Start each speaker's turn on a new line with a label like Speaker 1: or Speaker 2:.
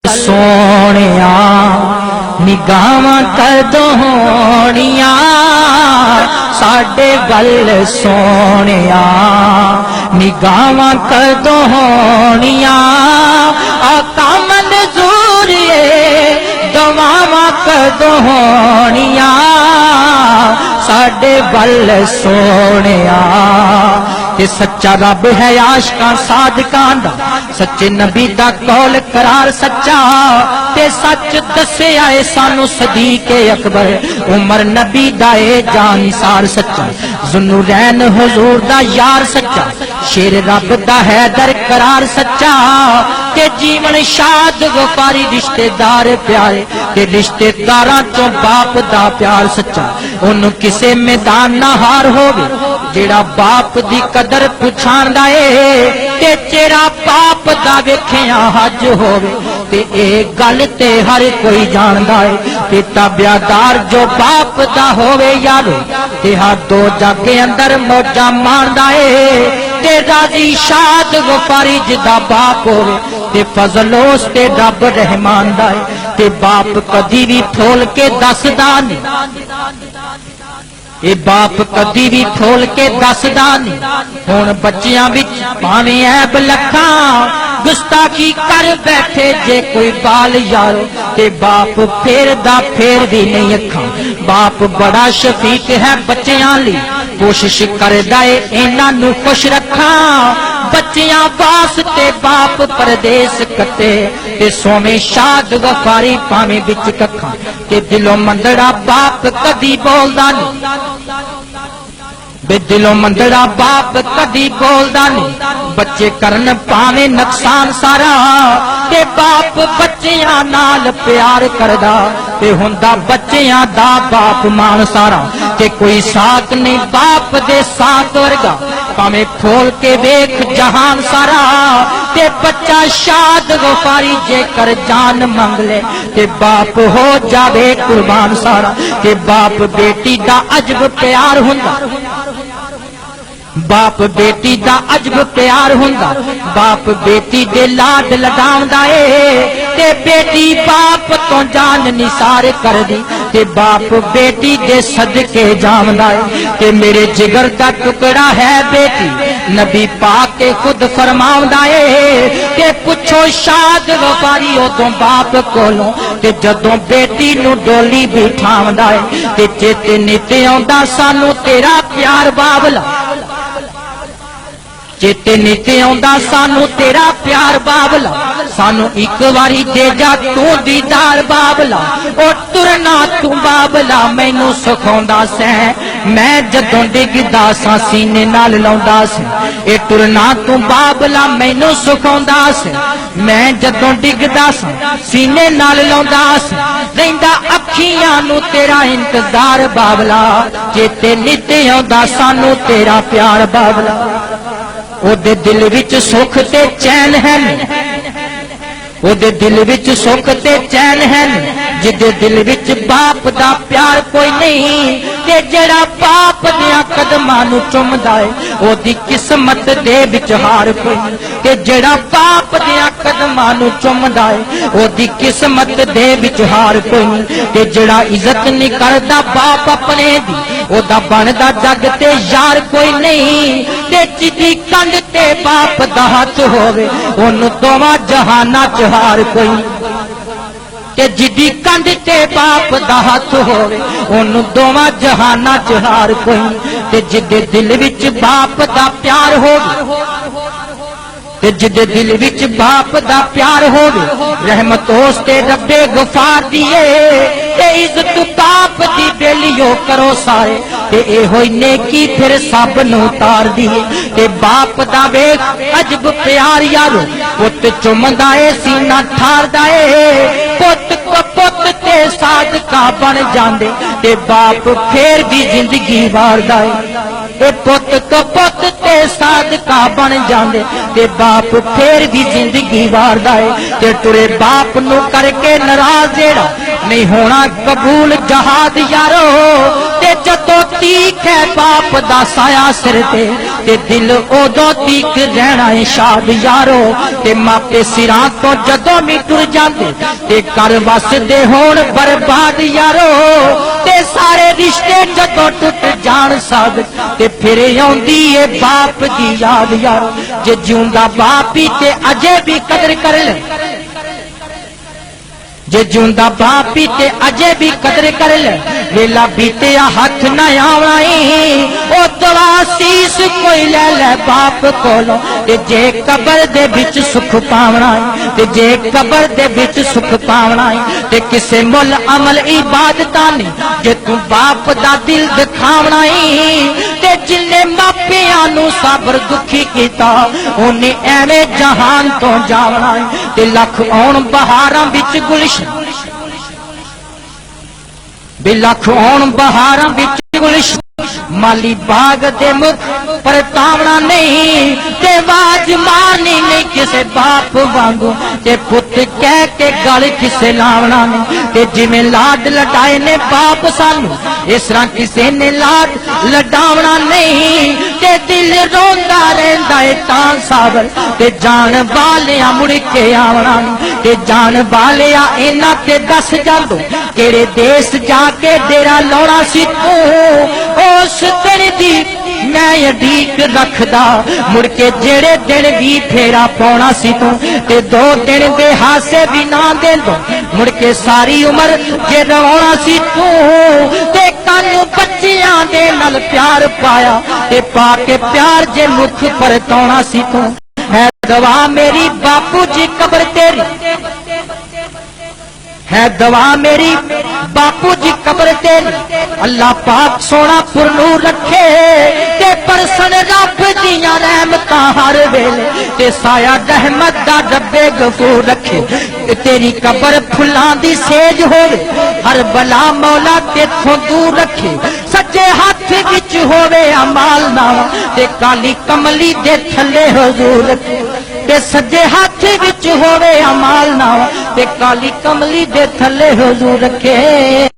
Speaker 1: سونیا نگاہاں کدوں ہونیاں ساڈے گل سونیا نگاہاں کدوں ہونیاں آقا منظور دعاواں کدوں ہونیاں ساڈے گل سونیا کہ سچا رب ہے عاشقاں صادقاں دا سچے نبی دا قول قرار سچا تے سچ دسیا اے سانو صدیق اکبر عمر نبی دا اے جان سار سچا ذوالنورین حضور دا یار سچا شیر رب دا حیدر قرار سچا تے جیون شاد وفاری رشتے دار پیارے تے رشتے داراں چوں باپ دا پیار سچا اونوں کسے میدان نہ ہار ہووے جیڑا باپ دی قدر پچھاندا اے تے تیرا باپ دا ویکھیا حج ہووے تے اے گل تے ہر کوئی جاندا اے تے تابعدار جو باپ دا ہووے یارو تے ہر دو جگ اندر موجاں ماندا اے تے راضی شاد وفاری جدا باپ ہووے تے فضل اس تے رب رحمان دا اے تے باپ کدی بھی پھول کے دسدا نہیں اے باپ کدی بھی کھول کے دسدا نہیں ہن بچیاں وچ پاویں عیب لکھاں گستاخی کر بیٹھے جے کوئی بال یارو تے باپ پھیردا پھیر بھی نہیں اکھاں باپ بڑا شفیق ہے بچیاں لئی کوشش کردا اے انہاں نوں خوش رکھاں بچیاں واسطے باپ پردیس کٹے تے سویں شاد وفاری پاویں وچ ککھاں تے دلوں مندڑا باپ کدی بولدا نہیں بے دلوں مندڑا باپ کدی بولدا نہیں بچے کرن پاویں نقصان سارا تے باپ بچیاں نال پیار کردا تے ہوندا بچیاں دا باپ مان سارا تے کوئی ساتھ نہیں باپ دے ساتھ ورگا پاویں کھول کے ویکھ جہان سارا تے بچہ شاد وفاری جے کر جان منگ لے تے باپ ہو جاوے قربان سارا تے باپ بیٹی دا عجب پیار ہوندا باپ بیٹی دا عجب پیار ہوندا باپ بیٹی دے لاڈ لگاوندا اے تے بیٹی باپ تو جان نثار کر دی تے باپ بیٹی دے صدقے جاوندا اے تے میرے جگر دا ٹکڑا ہے بیٹی نبی پاک کے خود فرماوندا اے تے پوچھو شاد وفاری اودوں باپ کولوں تے جدوں بیٹی نو ڈولی بٹھاوندا اے تے چیتے نیتے آوندا سانو تیرا پیار بابلا چیتے نیتے آوندا سانو تیرا پیار بابلا سانو ایک واری دے جا تو دیدار بابلا او ترنا تو بابلا مینوں سکھاوندا سیں میں جدوں ڈگدا ساں سینے نال لاوندا سیں اے ٹرنا تو بابلا مینوں سکھاوندا سیں میں جدوں ڈگدا ساں سینے نال لاوندا سیں رہندا اکھیاں نو تیرا انتظار بابلا چیتے نیتے آوندا سانو تیرا پیار بابلا او دے دل وچ سکھ تے چین ہے او دے دل وچ سکھ تے چین ہے جدے دل وچ باپ دا پیار کوئی نہیں تے جڑا باپ دیاں قدماں نوں چومدا اے او دی قسمت دے وچ ہار کوئی تے جڑا باپ دیاں قدماں نوں چومدا اے او دی قسمت دے وچ ہار کوئی تے جڑا عزت نہیں کردا باپ اپنے دی او دا بندا جگ تے یار کوئی نہیں تے جدی کنڈ تے باپ دا ہاتھ ہووے اونوں دوواں جہاناں چ ہار کوئی تے جدی کنڈ تے باپ دا ہاتھ ہووے اونوں دوواں جہاناں چ ہار کوئی تے جدے دل وچ باپ دا پیار ہووے تے جدے دل وچ باپ دا پیار ہووے رحمت اس تے رب غفار دیے تے عزت باپ دی بیلیو کرو سارے تے اے ہوئی نیکی پھر سب نو اتار دیے تے باپ دا ویکھ عجب پیار یارو پت چومدا اے سینہ ٹھاردا اے پت پت تے صادقہ بن جاندے تے باپ پھر بھی زندگی واردا اے پت پت تے صادقہ بن جاندے تے باپ پھر بھی زندگی واردا اے تے ترے باپ نو کر کے ناراض جیڑا نہیں ہونا قبول جہاد یارو تے جدو تیک ہے باپ دا سایہ سر تے دل اودو تیک رہنا ہے شاد یارو تے ماپے سراں تو جدو می ٹر جاندے تے کر وس دے ہون برباد یارو تے سارے رشتے جدو ٹوٹ جان ساد تے پھر آندی ہے باپ دی یاد یارو جے جیوندا باپ ہی تے اجے بھی قدر کر لے جے جیوندا باپ ہی تے اجے بھی قدر کر لے ویلا بیتے ہاتھ نہ آوائیں او دعا سیس کوئی لے لے باپ کولو تے جے قبر دے وچ سکھ پاونا تے جے قبر دے وچ سکھ پاونا تے کسے مل عمل عبادتاں نہیں جے تو باپ دا دل دکھاونا تے جن نے ماپیاں نو صبر دکھی کیتا اونے ایویں جہان تو جاونا تے لکھ اون بہاراں وچ گلشن بے لکھ اون بہاراں وچ گلشن مالی باغ دے مکھ پر تاونا نہیں تے واج مارنی نہیں کسے باپ وانگو تے پت کہہ کے گل کسے لاونا نہیں تے جویں لاڈ لڈائے نے باپ سانو اس طرح کسے نے لاڈ لڈاونا نہیں تے دل روندا رہندا اے تاں صبر تے جان والیاں مڑ کے آونا تے جان والیاں انہاں تے دس جاندو کیڑے دیس جا کے ڈیرا لاونا سی تو اس دن دی میں اڈیق رکھدا مڑ کے جڑے دن بھی پھیرا پونا سی تو تے دو دن دے ہاسے بھی نہ دین دو مڑ کے ساری عمر جے رونا سی تو تے کن بچیاں دے نال پیار پایا تے پا کے پیار جے مکھ پر تونا سی تو ہے دعا میری باپو جی قبر تیری ہے دعا میری باپو جی قبر تیری اللہ پاک سونا پر نور رکھے تے پرسن رب دیاں رحمتاں ہر ویلے تے سایہ رحمت دا ڈبے غفور رکھے تیری قبر پھلاں دی سیج ہووے ہر بلا مولا تیتھوں دور رکھے سجے ہاتھ وچ ہووے اعمال نامہ تے کالی کملی دے تھلے حضور رکھے تے سجے ہاتھ وچ ہووے اعمال نامہ تے کالی کملی دے تھلے حضور رکھے